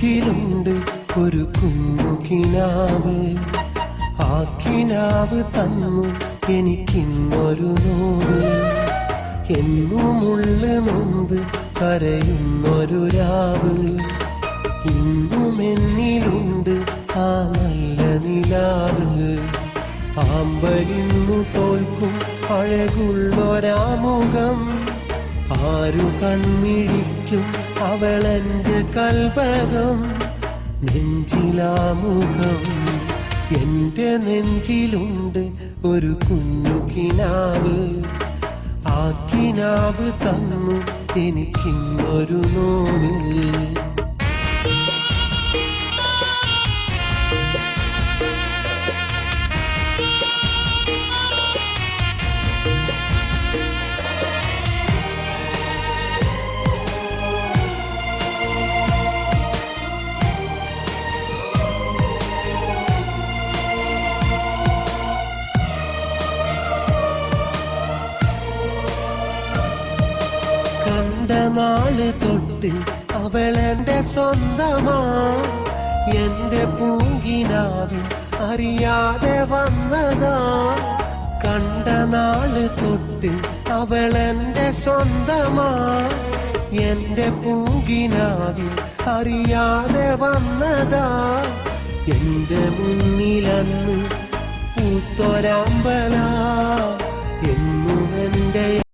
നെഞ്ചിലുണ്ട് ഒരു കുഞ്ഞു കിനാവ്, ആ കിനാവ് തന്നു എനിക്കിന്നൊരു നോവ്. എന്നുമുള്ളു നൊന്ത് കരയുന്നൊരു രാവ്, ഇന്നും എന്നിലുണ്ട് ആ നല്ല നിലാവ്. ആമ്പലിന്നു തോൽക്കും അഴകുള്ളൊരാമുഖം, ആരു കൺമിഴിക്കും അവളെന്റെ കൽപകം. നെഞ്ചിലാമുഖം, എന്റെ നെഞ്ചിലുണ്ട് ഒരു കുഞ്ഞു കിനാവ്, ആ കിനാവ് തന്നു എനിക്കിന്നൊരു നോവ്. കണ്ട നാള് തൊട്ട് അവളെന്റെ സ്വന്തമാ, എന്റെ പൂങ്കിനാവിൽ അറിയാതെ വന്നതാ. കണ്ട നാള് തൊട്ട് അവളെന്റെ സ്വന്തമാ, എന്റെ പൂങ്കിനാവിൽ അറിയാതെ വന്നതാ. എന്റെ മുന്നിലന്ന് പൂത്തൊരമ്പ